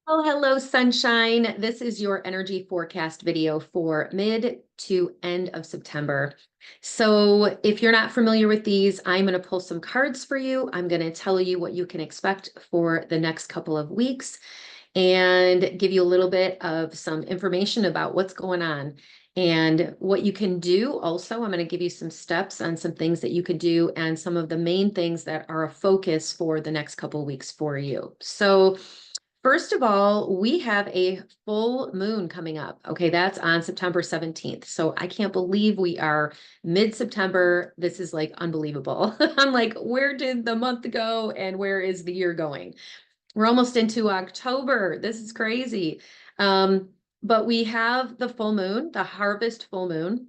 Oh, hello, sunshine. This is your energy forecast video for mid to end of September. So if you're not familiar with these, I'm going to pull some cards for you. I'm going to tell you what you can expect for the next couple of weeks and give you a little bit of some information about what's going on and what you can do. Also, I'm going to give you some steps on some things that you could do and some of the main things that are a focus for the next couple of weeks for you. So first of all, we have a full moon coming up. Okay, that's on September 17th. So I can't believe we are mid-September. This is like unbelievable. I'm like, where did the month go and where is the year going? We're almost into October. This is crazy. Um, but we have the full moon, the harvest full moon.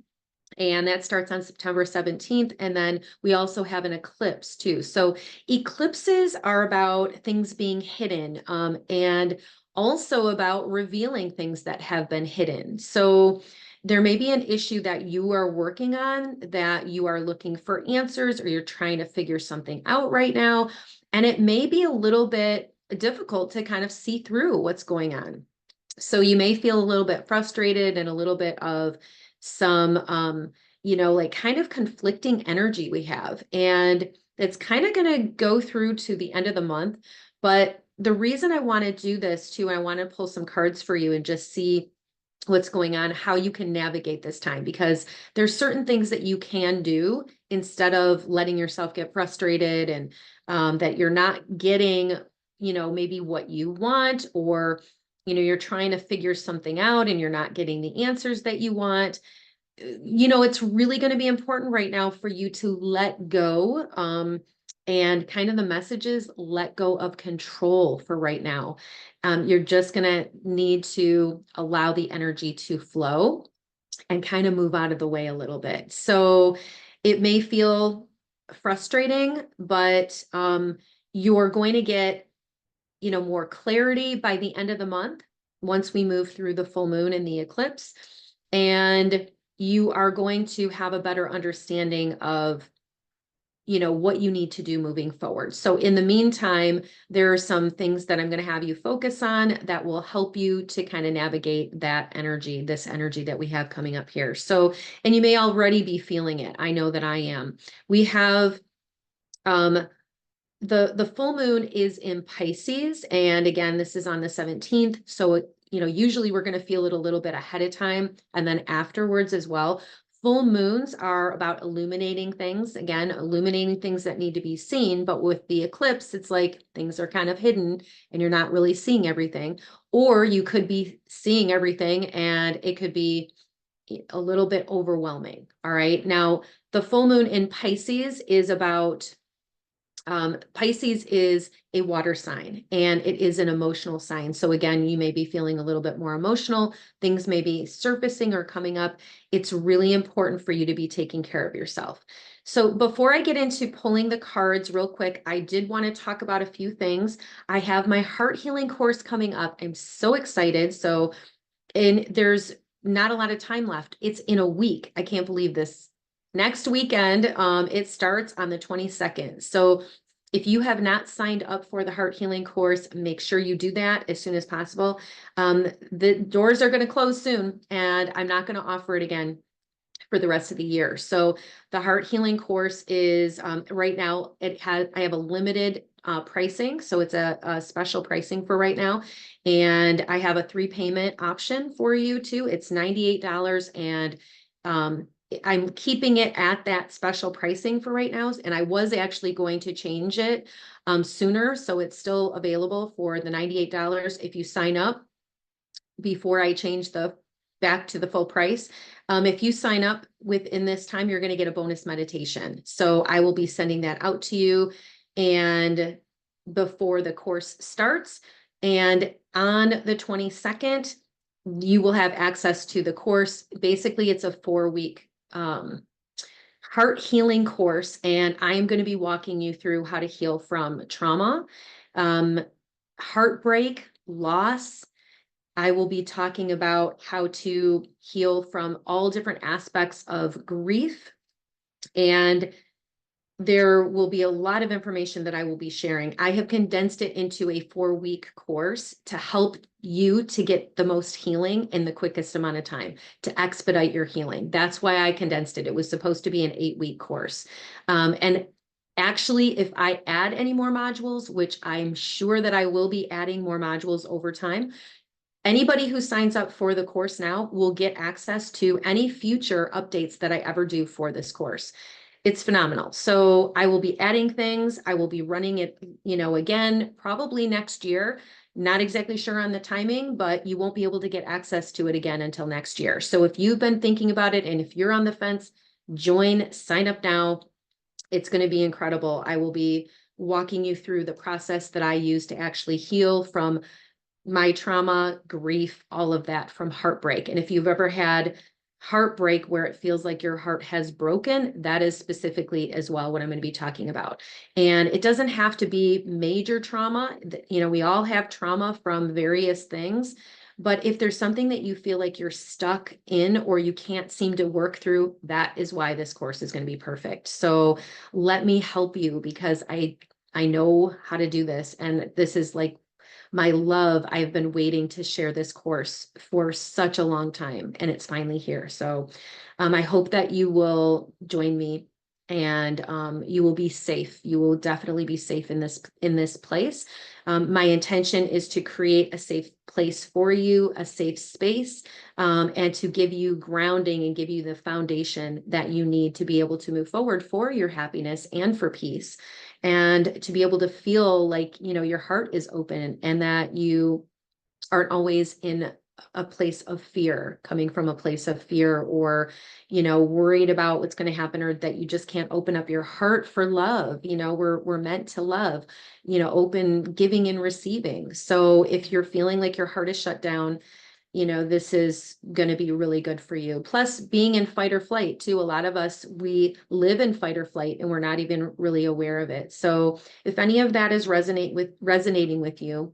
And that starts on September 17th. And then we also have an eclipse too. So eclipses are about things being hidden, and also about revealing things that have been hidden. So there may be an issue that you are working on that you are looking for answers or you're trying to figure something out right now. And it may be a little bit difficult to kind of see through what's going on. So you may feel a little bit frustrated and a little bit of some, like kind of conflicting energy we have. And it's kind of going to go through to the end of the month. But the reason I want to do this too, I want to pull some cards for you and just see what's going on, how you can navigate this time, because there's certain things that you can do instead of letting yourself get frustrated and that you're not getting, maybe what you want, or you're trying to figure something out and you're not getting the answers that you want. It's really going to be important right now for you to let go. And kind of the messages, let go of control for right now. You're just going to need to allow the energy to flow and kind of move out of the way a little bit. So it may feel frustrating, but you're going to get more clarity by the end of the month once we move through the full moon and the eclipse. And you are going to have a better understanding of what you need to do moving forward. So in the meantime, there are some things that I'm going to have you focus on that will help you to kind of navigate that energy, this energy that we have coming up here. So, and you may already be feeling it. I know that I am. We have um the full moon is in Pisces, and again, this is on the 17th. So, usually we're going to feel it a little bit ahead of time and then afterwards as well. Full moons are about illuminating things, again, illuminating things that need to be seen. But with the eclipse, it's like things are kind of hidden and you're not really seeing everything. Or you could be seeing everything and it could be a little bit overwhelming. All right. Now, the full moon in Pisces is about Pisces is a water sign and it is an emotional sign. So again, you may be feeling a little bit more emotional. Things may be surfacing or coming up. It's really important for you to be taking care of yourself. So before I get into pulling the cards real quick, I did want to talk about a few things. I have my heart healing course coming up. I'm so excited. So, and there's not a lot of time left. It's in a week. I can't believe this. Next weekend, it starts on the 22nd. So if you have not signed up for the heart healing course, make sure you do that as soon as possible. The doors are going to close soon, and I'm not going to offer it again for the rest of the year. So the heart healing course is right now, I have a limited pricing. So it's a special pricing for right now. And I have a 3 payment option for you too. It's $98, and I'm keeping it at that special pricing for right now. And I was actually going to change it sooner. So it's still available for the $98 if you sign up before I change the back to the full price. If you sign up within this time, you're going to get a bonus meditation. So I will be sending that out to you and before the course starts. And on the 22nd, you will have access to the course. Basically, it's a 4-week heart healing course, and I am going to be walking you through how to heal from trauma, um, heartbreak, loss. I will be talking about how to heal from all different aspects of grief and there will be a lot of information that I will be sharing. I have condensed it into a 4-week course to help you to get the most healing in the quickest amount of time, to expedite your healing. That's why I condensed it. It was supposed to be an 8-week course. And actually, if I add any more modules, which I'm sure that I will be adding more modules over time, anybody who signs up for the course now will get access to any future updates that I ever do for this course. It's phenomenal. So I will be adding things. I will be running it, again, probably next year. Not exactly sure on the timing, but you won't be able to get access to it again until next year. So if you've been thinking about it and if you're on the fence, join, sign up now. It's going to be incredible. I will be walking you through the process that I use to actually heal from my trauma, grief, all of that from heartbreak. And if you've ever had heartbreak where it feels like your heart has broken, that is specifically as well what I'm going to be talking about. And it doesn't have to be major trauma. We all have trauma from various things. But if there's something that you feel like you're stuck in or you can't seem to work through, that is why this course is going to be perfect. So let me help you, because I know how to do this. And this is like my love. I've been waiting to share this course for such a long time, and it's finally here. So I hope that you will join me, and you will be safe. You will definitely be safe in this place. My intention is to create a safe place for you, a safe space, and to give you grounding and give you the foundation that you need to be able to move forward for your happiness and for peace, and to be able to feel like, your heart is open and that you aren't always in a place of fear, coming from a place of fear, or, worried about what's going to happen, or that you just can't open up your heart for love. We're meant to love, open, giving and receiving. So if you're feeling like your heart is shut down, this is going to be really good for you. Plus, being in fight or flight too. A lot of us, we live in fight or flight and we're not even really aware of it. So if any of that is resonating with you,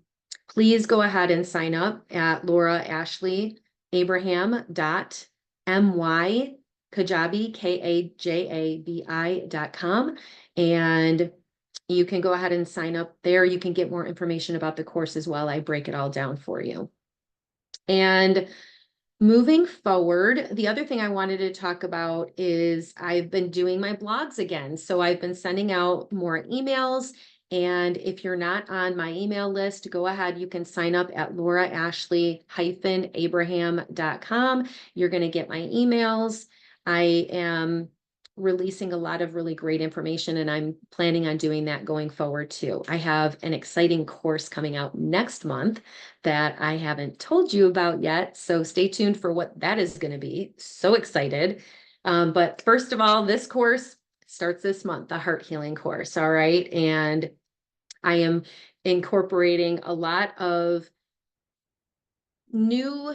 please go ahead and sign up at lauraashley.abraham.my Kajabi, KAJABI.com. And you can go ahead and sign up there. You can get more information about the course as well. I break it all down for you. And moving forward, the other thing I wanted to talk about is I've been doing my blogs again. So I've been sending out more emails. And if you're not on my email list, go ahead. You can sign up at lauraashley-abraham.com. You're going to get my emails. I am releasing a lot of really great information, and I'm planning on doing that going forward too. I have an exciting course coming out next month that I haven't told you about yet. So stay tuned for what that is going to be. So excited. But first of all, this course starts this month, the heart healing course. All right. And I am incorporating a lot of new,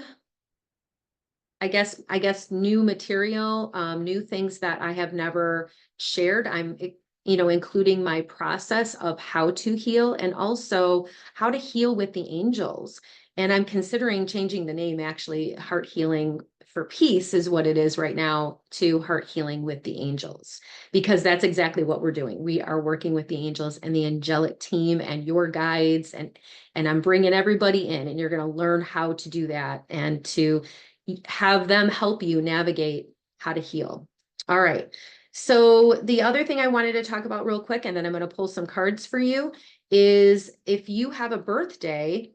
I guess new material, new things that I have never shared. I'm, including my process of how to heal and also how to heal with the angels. And I'm considering changing the name, actually. Heart Healing for Peace is what it is right now, to Heart Healing with the Angels, because that's exactly what we're doing. We are working with the angels and the angelic team and your guides, and I'm bringing everybody in, and you're going to learn how to do that and to have them help you navigate how to heal. All right. So the other thing I wanted to talk about real quick, and then I'm going to pull some cards for you, is if you have a birthday,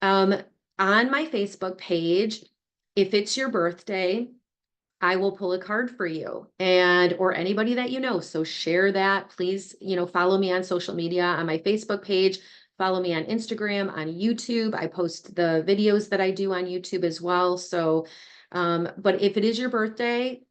on my Facebook page, if it's your birthday, I will pull a card for you, and or anybody that you know. So share that, please. Follow me on social media, on my Facebook page. Follow me on Instagram, on YouTube. I post the videos that I do on YouTube as well. So, but if it is your birthday,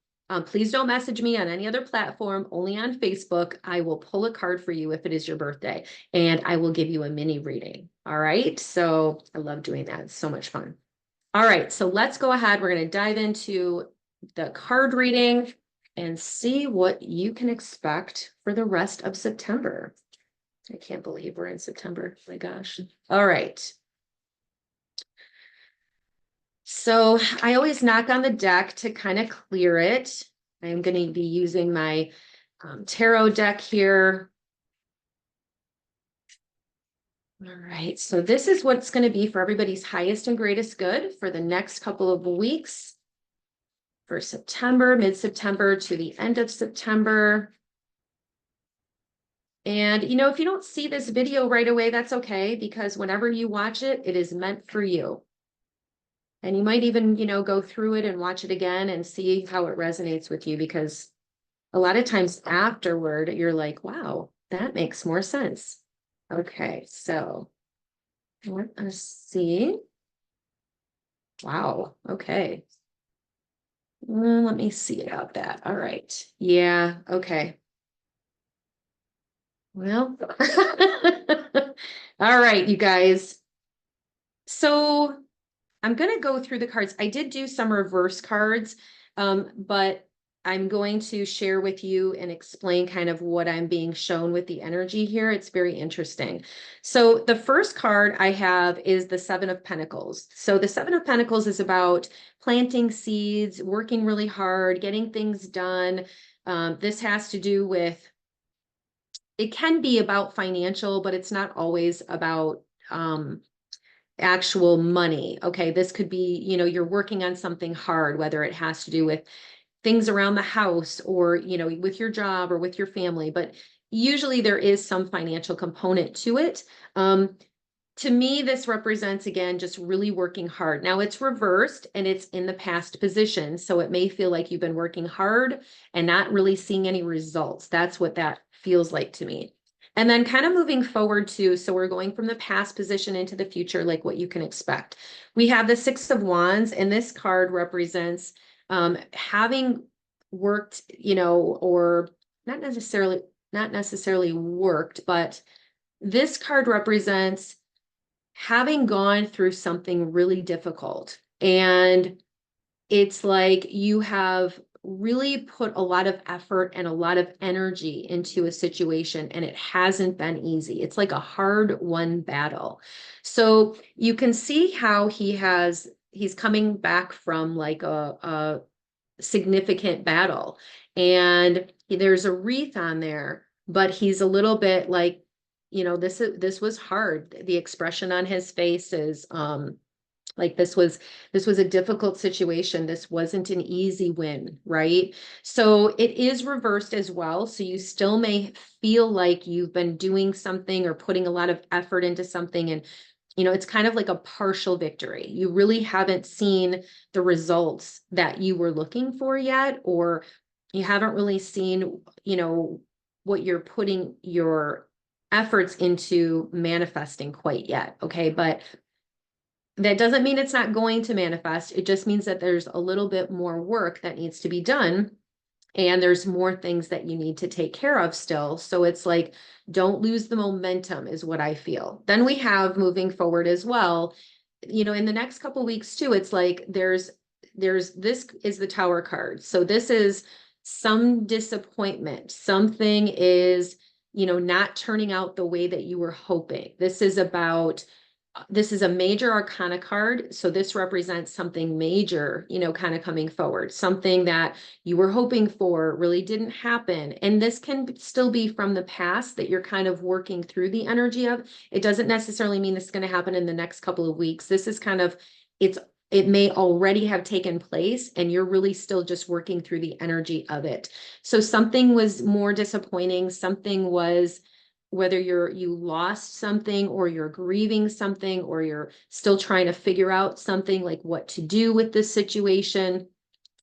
please don't message me on any other platform, only on Facebook. I will pull a card for you if it is your birthday, and I will give you a mini reading. All right. So I love doing that. It's so much fun. All right. So let's go ahead. We're going to dive into the card reading and see what you can expect for the rest of September. I can't believe we're in September. My gosh. All right. So I always knock on the deck to kind of clear it. I'm going to be using my tarot deck here. All right, so this is what's going to be for everybody's highest and greatest good for the next couple of weeks for September, mid-September to the end of September. And, if you don't see this video right away, that's okay, because whenever you watch it, it is meant for you. And you might even, go through it and watch it again and see how it resonates with you, because a lot of times afterward, you're like, wow, that makes more sense. Okay, so let us see. Wow, okay. Let me see about that. All right. Yeah, okay. Well, all right, you guys. So I'm going to go through the cards. I did do some reverse cards, but I'm going to share with you and explain kind of what I'm being shown with the energy here. It's very interesting. So the first card I have is the Seven of Pentacles. So the Seven of Pentacles is about planting seeds, working really hard, getting things done. This has to do with, it can be about financial, but it's not always about actual money. Okay, this could be, you're working on something hard, whether it has to do with things around the house or, with your job or with your family, but usually there is some financial component to it. To me, this represents, again, just really working hard. Now it's reversed and it's in the past position. So it may feel like you've been working hard and not really seeing any results. That's what that feels like to me. And then kind of moving forward too. So we're going from the past position into the future, like what you can expect. We have the Six of Wands, and this card represents having worked, or not necessarily worked, but this card represents having gone through something really difficult. And it's like you have really put a lot of effort and a lot of energy into a situation, and it hasn't been easy. It's like a hard won battle. So you can see how he's coming back from like a significant battle, and there's a wreath on there, but he's a little bit like, this was hard. The expression on his face is like this was a difficult situation. This wasn't an easy win, right? So it is reversed as well. So you still may feel like you've been doing something or putting a lot of effort into something, and it's kind of like a partial victory. You really haven't seen the results that you were looking for yet, or you haven't really seen, what you're putting your efforts into manifesting quite yet. Okay. But that doesn't mean it's not going to manifest. It just means that there's a little bit more work that needs to be done. And there's more things that you need to take care of still. So it's like, don't lose the momentum is what I feel. Then we have moving forward as well, in the next couple of weeks too, it's like this is the Tower card. So this is some disappointment. Something is, not turning out the way that you were hoping. This is a major arcana card. So this represents something major, kind of coming forward, something that you were hoping for really didn't happen. And this can still be from the past that you're kind of working through the energy of. It doesn't necessarily mean this is going to happen in the next couple of weeks. This is kind of, it may already have taken place and you're really still just working through the energy of it. So something was more disappointing. Something was, whether you lost something or you're grieving something or you're still trying to figure out something like what to do with this situation,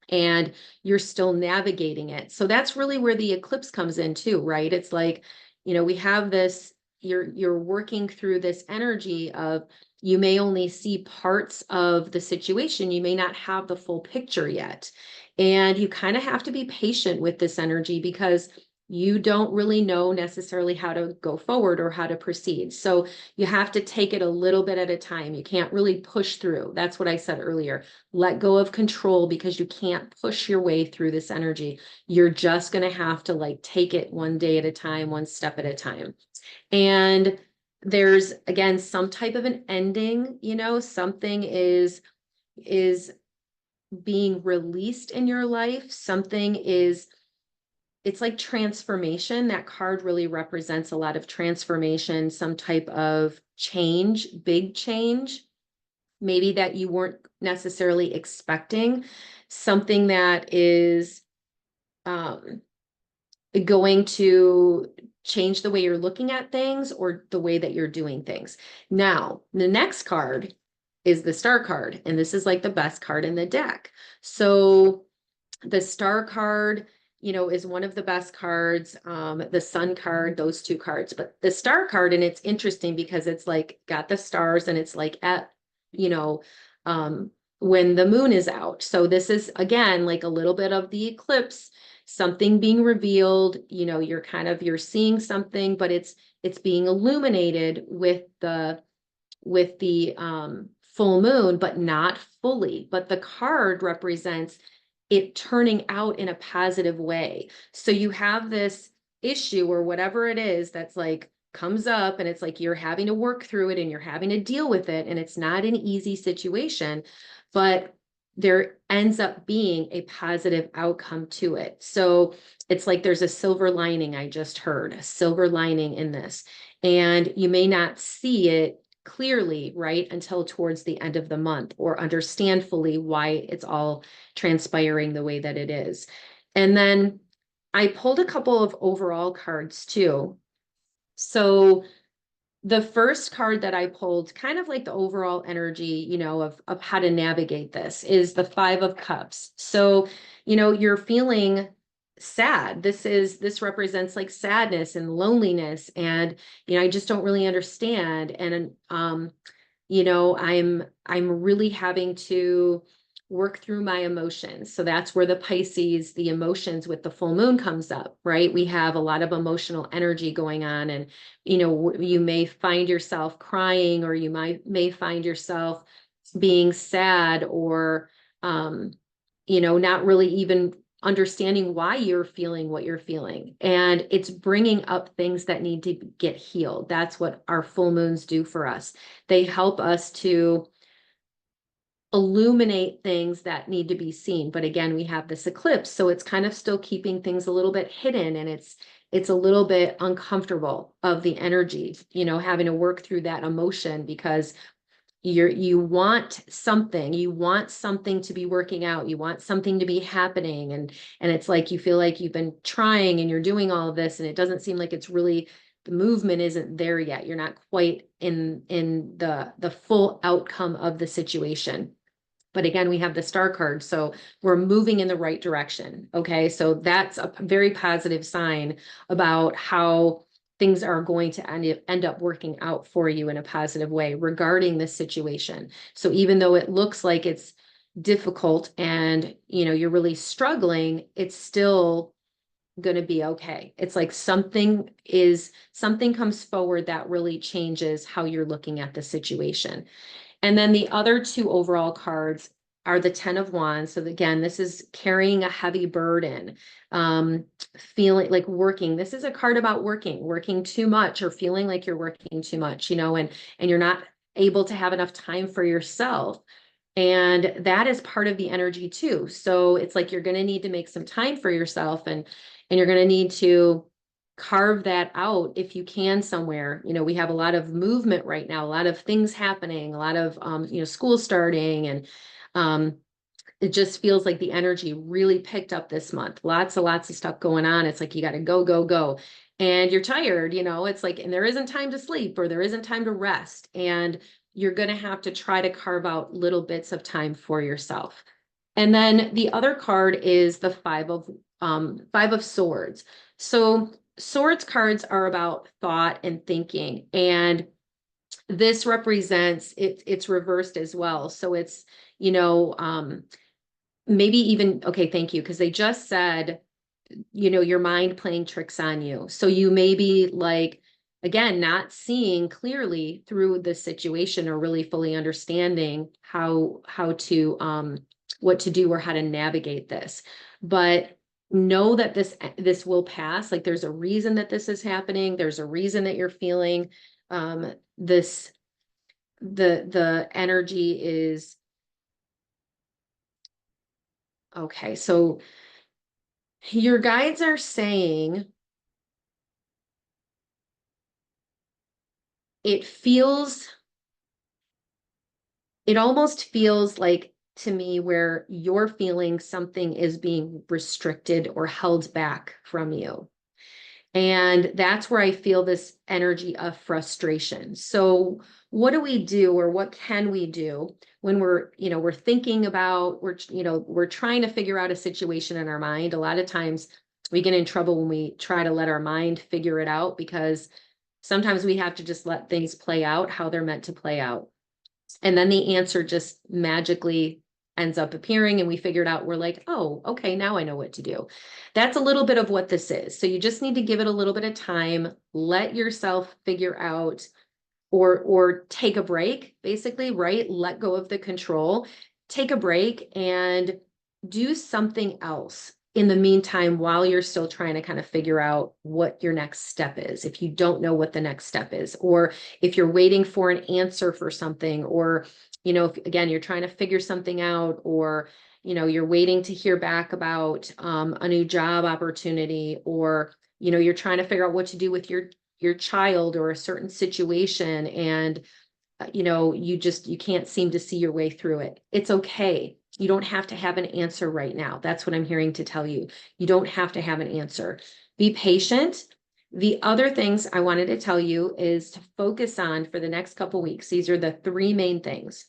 and you're still navigating it. So that's really where the eclipse comes in too, right? It's like, we have this, you're working through this energy of, you may only see parts of the situation. You may not have the full picture yet. And you kind of have to be patient with this energy because you don't really know necessarily how to go forward or how to proceed. So you have to take it a little bit at a time. You can't really push through. That's what I said earlier. Let go of control, because you can't push your way through this energy. You're just going to have to like take it one day at a time, one step at a time. And there's, again, some type of an ending, something is being released in your life. Something is it's like transformation. That card really represents a lot of transformation, some type of change, big change, maybe that you weren't necessarily expecting, something that is um, going to change the way you're looking at things or the way that you're doing things. Now, the next card is the star card, and this is like the best card in the deck. So the star card, is one of the best cards. The sun card, those two cards, but the star card, and it's interesting because it's like got the stars and it's like at, you know, um, when the moon is out. So this is again, like a little bit of the eclipse, something being revealed, you're seeing something, but it's being illuminated with the full moon, but not fully. But the card represents it turning out in a positive way. So you have this issue or whatever it is that's like comes up, and it's like you're having to work through it and you're having to deal with it. And it's not an easy situation, but there ends up being a positive outcome to it. So it's like there's a silver lining. I just heard a silver lining in this, and you may not see it clearly, right, until towards the end of the month, or understand fully why it's all transpiring the way that it is. And then I pulled a couple of overall cards too. So the first card that I pulled, kind of like the overall energy, of how to navigate this, is the Five of Cups. So, you're feeling sad. This represents like sadness and loneliness. And, I just don't really understand. And, I'm really having to work through my emotions. So that's where the Pisces, the emotions with the full moon comes up, right? We have a lot of emotional energy going on, and you may find yourself crying, or you may find yourself being sad, or not really even understanding why you're feeling what you're feeling. And it's bringing up things that need to get healed. That's what our full moons do for us. They help us to illuminate things that need to be seen. But again, we have this eclipse, so it's kind of still keeping things a little bit hidden, and it's a little bit uncomfortable of the energy, having to work through that emotion, because you want something to be working out, you want something to be happening, and it's like you feel like you've been trying and you're doing all of this, and it doesn't seem like it's really, the movement isn't there yet. You're not quite in the full outcome of the situation. But again, we have the star card, so we're moving in the right direction. Okay, so that's a very positive sign about how things are going to end up working out for you in a positive way regarding this situation. So even though it looks like it's difficult and you're really struggling, it's still going to be okay. It's like something comes forward that really changes how you're looking at the situation. And then the other two overall cards are the Ten of Wands. So again, this is carrying a heavy burden, feeling like working. This is a card about working too much, or feeling like you're working too much, and you're not able to have enough time for yourself. And that is part of the energy too. So it's like you're going to need to make some time for yourself, and you're going to need to carve that out if you can somewhere. We have a lot of movement right now, a lot of things happening, a lot of school starting, and it just feels like the energy really picked up this month. Lots of stuff going on. It's like you got to go, go, go. And you're tired, it's like, and there isn't time to sleep, or there isn't time to rest. And you're going to have to try to carve out little bits of time for yourself. And then the other card is the Five of Swords. So swords cards are about thought and thinking, and this represents it's reversed as well. So it's, maybe even, okay, thank you, because they just said, your mind playing tricks on you. So you may be like, again, not seeing clearly through the situation, or really fully understanding how to what to do or how to navigate this. But know that this will pass. Like there's a reason that this is happening. There's a reason that you're feeling this. The energy is okay. So Your guides are saying it feels, it almost feels like to me where you're feeling something is being restricted or held back from you. And that's where I feel this energy of frustration. So what do we do, or what can we do when we're thinking about, we're trying to figure out a situation in our mind. A lot of times we get in trouble when we try to let our mind figure it out, because sometimes we have to just let things play out how they're meant to play out. And then the answer just magically ends up appearing, and we figured out, we're like, oh, okay, now I know what to do. That's a little bit of what this is. So you just need to give it a little bit of time, let yourself figure out, or take a break, basically, right? Let go of the control, take a break and do something else in the meantime, while you're still trying to kind of figure out what your next step is. If you don't know what the next step is, or if you're waiting for an answer for something, or, if, again, you're trying to figure something out, or, you're waiting to hear back about a new job opportunity, or, you're trying to figure out what to do with your child or a certain situation, and you can't seem to see your way through it. It's okay. You don't have to have an answer right now. That's what I'm hearing to tell you. You don't have to have an answer. Be patient. The other things I wanted to tell you is to focus on for the next couple weeks. These are the three main things.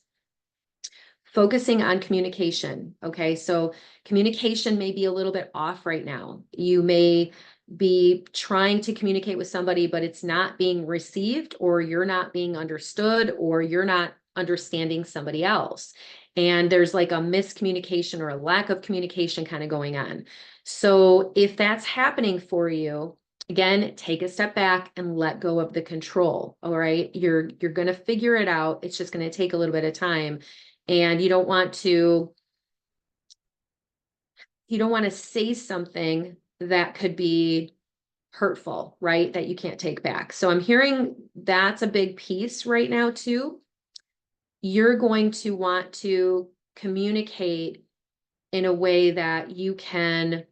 Focusing on communication. Okay. So communication may be a little bit off right now. You may be trying to communicate with somebody, but it's not being received, or you're not being understood, or you're not understanding somebody else. And there's like a miscommunication or a lack of communication kind of going on. So if that's happening for you, again, take a step back and let go of the control. All right. You're going to figure it out. It's just going to take a little bit of time. And you don't want to say something that could be hurtful, right? That you can't take back. So I'm hearing that's a big piece right now too. You're going to want to communicate in a way that you can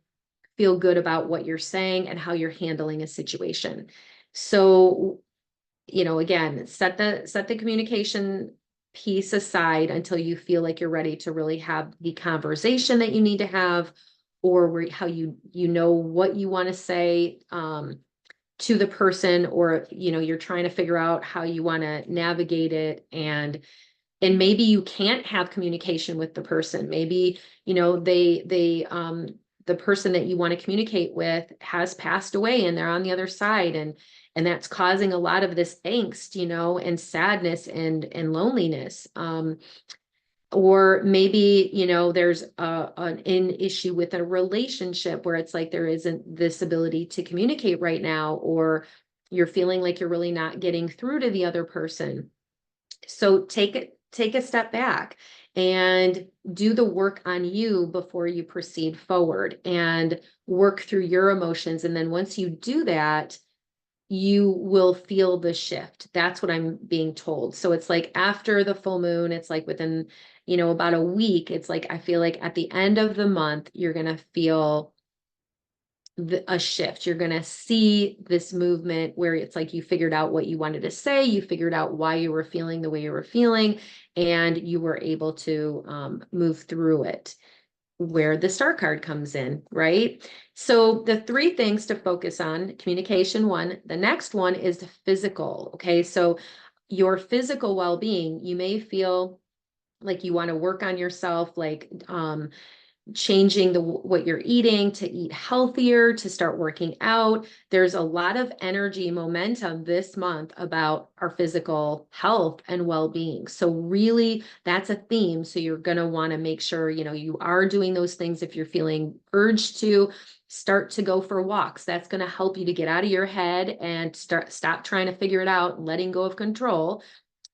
feel good about what you're saying and how you're handling a situation. So, again, set the communication piece aside until you feel like you're ready to really have the conversation that you need to have, or how you know what you want to say to the person, or you're trying to figure out how you want to navigate it, and maybe you can't have communication with the person. Maybe the person that you want to communicate with has passed away and they're on the other side, and that's causing a lot of this angst, and sadness and loneliness. Or maybe, there's an issue with a relationship where it's like there isn't this ability to communicate right now, or you're feeling like you're really not getting through to the other person. So take a step back and do the work on you before you proceed forward, and work through your emotions. And then once you do that, you will feel the shift. That's what I'm being told. So it's like after the full moon, it's like within, about a week, it's like, I feel like at the end of the month, you're going to feel a shift. You're going to see this movement where it's like you figured out what you wanted to say, you figured out why you were feeling the way you were feeling, and you were able to move through it, where the star card comes in, right? So the three things to focus on: communication, one. The next one is the physical. Okay. So your physical well-being, you may feel like you want to work on yourself, like changing what you're eating to eat healthier, to start working out. There's a lot of energy momentum this month about our physical health and well-being. So really that's a theme. So you're going to want to make sure, you are doing those things. If you're feeling urged to start to go for walks, that's going to help you to get out of your head and stop trying to figure it out, letting go of control,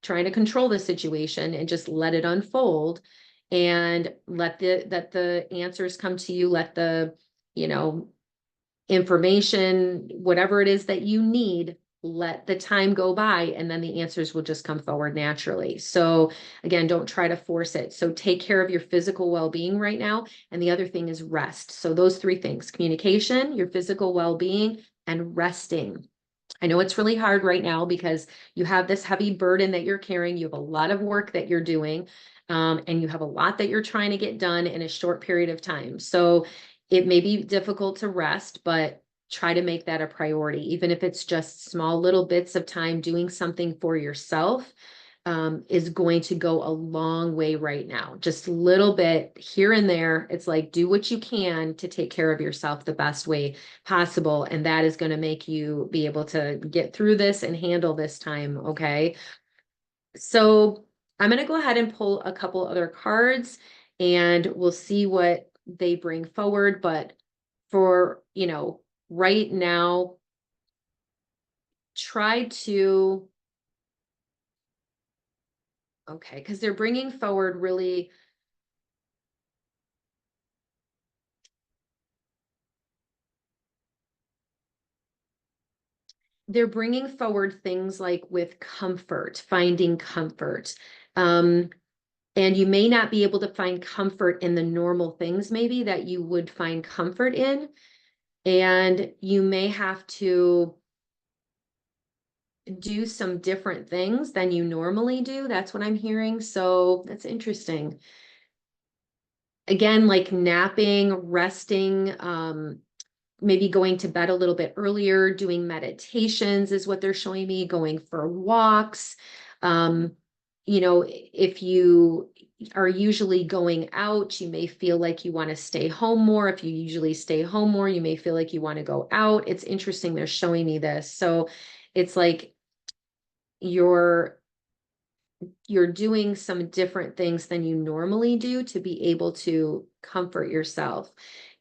trying to control the situation, and just let it unfold, and let the answers come to you. Let the, information, whatever it is that you need, let the time go by, and then the answers will just come forward naturally. So again, don't try to force it. So take care of your physical well-being right now. And the other thing is rest. So those three things: communication, your physical well-being, and resting. I know it's really hard right now because you have this heavy burden that you're carrying. You have a lot of work that you're doing, and you have a lot that you're trying to get done in a short period of time. So it may be difficult to rest, but try to make that a priority, even if it's just small little bits of time doing something for yourself. Is going to go a long way right now. Just a little bit here and there. It's like, do what you can to take care of yourself the best way possible. And that is going to make you be able to get through this and handle this time. Okay. So I'm going to go ahead and pull a couple other cards and we'll see what they bring forward. But for, right now, try to, okay, because they're bringing forward really, they're bringing forward things like with comfort, finding comfort. Um, and you may not be able to find comfort in the normal things maybe that you would find comfort in. And you may have to do some different things than you normally do. That's what I'm hearing. So that's interesting. Again, like napping, resting, maybe going to bed a little bit earlier, doing meditations is what they're showing me, going for walks. Um, if you are usually going out, you may feel like you want to stay home more. If you usually stay home more, you may feel like you want to go out. It's interesting. They're showing me this. So it's like you're doing some different things than you normally do to be able to comfort yourself.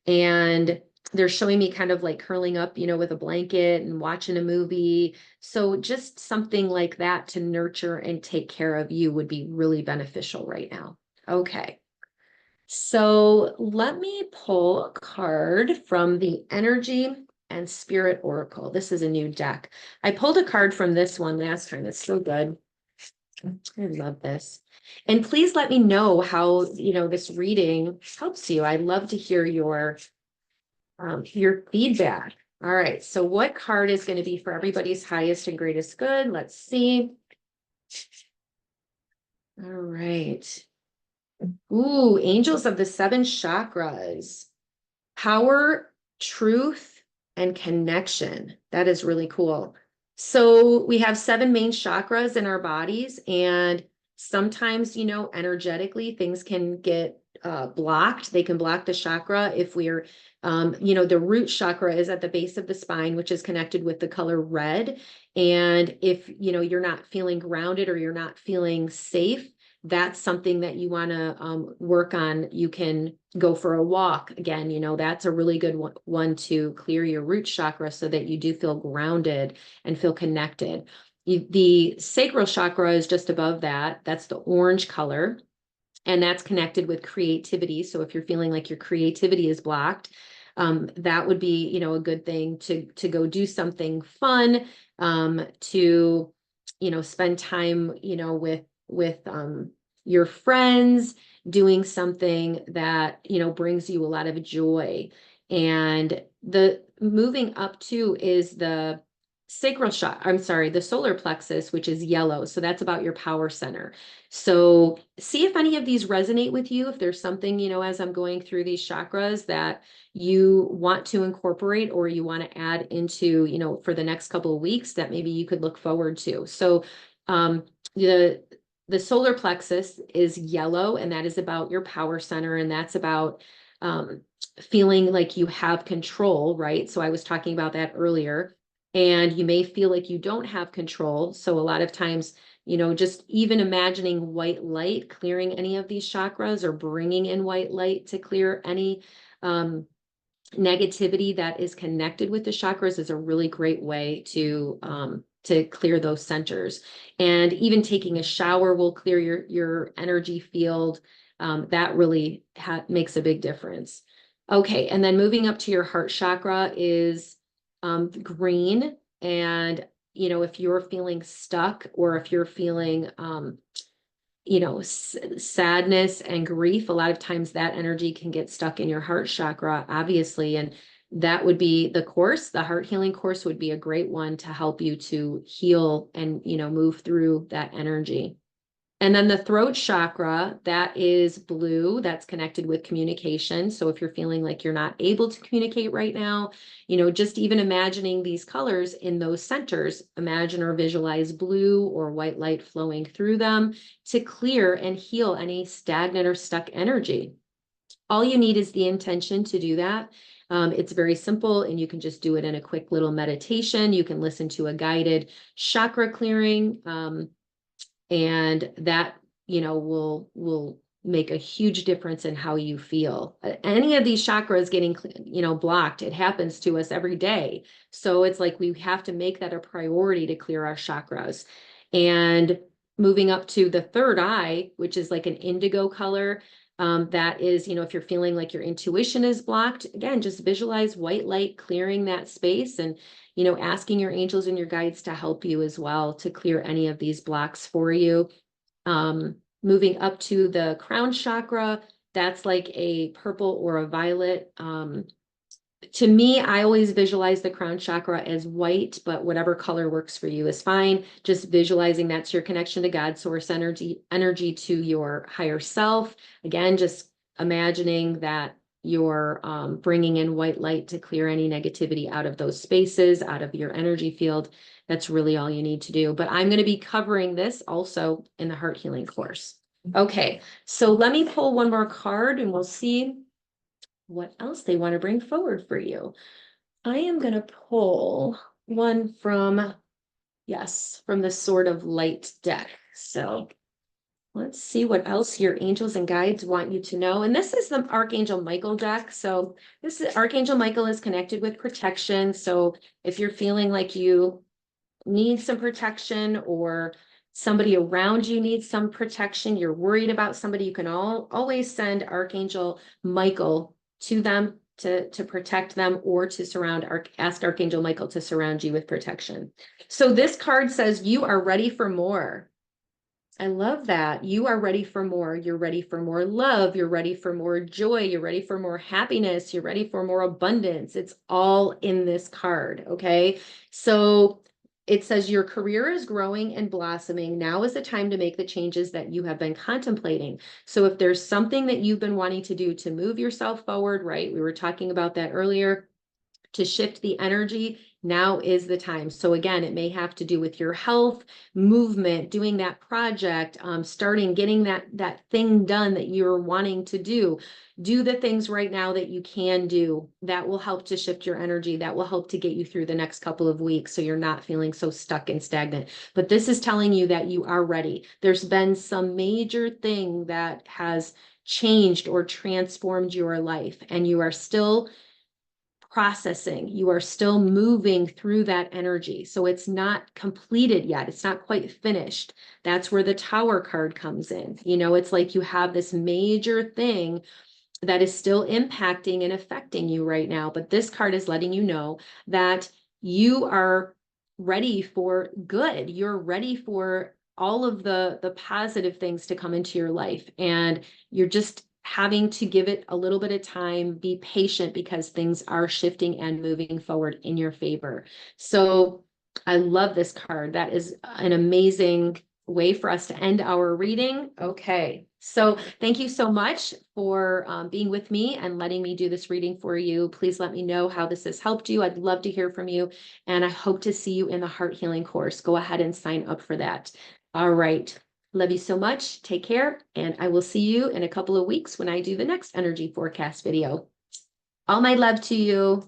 And they're showing me kind of like curling up, with a blanket and watching a movie. So just something like that to nurture and take care of you would be really beneficial right now. Okay. So let me pull a card from the Energy and Spirit Oracle. This is a new deck. I pulled a card from this one last time. It's so good. I love this. And please let me know how, this reading helps you. I'd love to hear your feedback. All right. So what card is going to be for everybody's highest and greatest good? Let's see. All right. Ooh, Angels of the Seven Chakras. Power, truth, and connection. That is really cool. So we have seven main chakras in our bodies, and sometimes, energetically, things can get blocked. They can block the chakra if we're, the root chakra is at the base of the spine, which is connected with the color red. And if, you're not feeling grounded or you're not feeling safe, that's something that you want to work on. You can go for a walk. Again, that's a really good one to clear your root chakra so that you do feel grounded and feel connected. The sacral chakra is just above that. That's the orange color, and that's connected with creativity. So if you're feeling like your creativity is blocked, that would be, a good thing to go do something fun, to, spend time, with your friends, doing something that, brings you a lot of joy. And the moving up to is the the solar plexus, which is yellow. So that's about your power center. So see if any of these resonate with you. If there's something, as I'm going through these chakras that you want to incorporate or you want to add into, for the next couple of weeks that maybe you could look forward to. So um, the solar plexus is yellow, and that is about your power center, and that's about feeling like you have control, right? So I was talking about that earlier. And you may feel like you don't have control. So a lot of times, just even imagining white light clearing any of these chakras or bringing in white light to clear any negativity that is connected with the chakras is a really great way to clear those centers. And even taking a shower will clear your energy field. That really makes a big difference. Okay, and then moving up to your heart chakra is green, and you know, if you're feeling stuck or if you're feeling, you know, sadness and grief, a lot of times that energy can get stuck in your heart chakra, obviously. And that would be the course. The heart healing course would be a great one to help you to heal and, you know, move through that energy. And then the throat chakra, that is blue, that's connected with communication. So if you're feeling like you're not able to communicate right now, you know, just even imagining these colors in those centers, imagine or visualize blue or white light flowing through them to clear and heal any stagnant or stuck energy. All you need is the intention to do that. It's very simple, and you can just do it in a quick little meditation. You can listen to a guided chakra clearing. And that, you know, will make a huge difference in how you feel. Any of these chakras getting, you know, blocked, it happens to us every day. So it's like we have to make that a priority to clear our chakras. And moving up to the third eye, which is like an indigo color, that is, you know, if you're feeling like your intuition is blocked, again, just visualize white light clearing that space and, you know, asking your angels and your guides to help you as well to clear any of these blocks for you. Moving up to the crown chakra, that's like a purple or a violet. To me, I always visualize the crown chakra as white, but whatever color works for you is fine. Just visualizing that's your connection to God, source energy to your higher self. Again, just imagining that you're bringing in white light to clear any negativity out of those spaces, out of your energy field. That's really all you need to do. But I'm going to be covering this also in the heart healing course. Okay, so let me pull one more card and we'll see what else they want to bring forward for you. I am going to pull one from, yes, from the Sword of Light deck. So let's see what else your angels and guides want you to know. And this is the Archangel Michael deck. So this is Archangel Michael is connected with protection. So if you're feeling like you need some protection or somebody around you needs some protection, you're worried about somebody, you can always send Archangel Michael to them to protect them or to ask Archangel Michael to surround you with protection. So this card says you are ready for more. I love that. You are ready for more. You're ready for more love. You're ready for more joy. You're ready for more happiness. You're ready for more abundance. It's all in this card. Okay. So it says your career is growing and blossoming. Now is the time to make the changes that you have been contemplating. So if there's something that you've been wanting to do to move yourself forward, right? We were talking about that earlier, to shift the energy, now is the time. So again, it may have to do with your health, movement, doing that project, getting that thing done that you're wanting to do. Do the things right now that you can do that will help to shift your energy, that will help to get you through the next couple of weeks so you're not feeling so stuck and stagnant. But this is telling you that you are ready. There's been some major thing that has changed or transformed your life, and you are still processing, you are still moving through that energy. So it's not completed yet. It's not quite finished. That's where the Tower card comes in. You know, it's like you have this major thing that is still impacting and affecting you right now. But this card is letting you know that you are ready for good. You're ready for all of the positive things to come into your life. And you're just having to give it a little bit of time, be patient because things are shifting and moving forward in your favor. So I love this card. That is an amazing way for us to end our reading. Okay, so thank you so much for being with me and letting me do this reading for you. Please let me know how this has helped you. I'd love to hear from you, and I hope to see you in the heart healing course. Go ahead and sign up for that. All right. Love you so much. Take care, and I will see you in a couple of weeks when I do the next energy forecast video. All my love to you.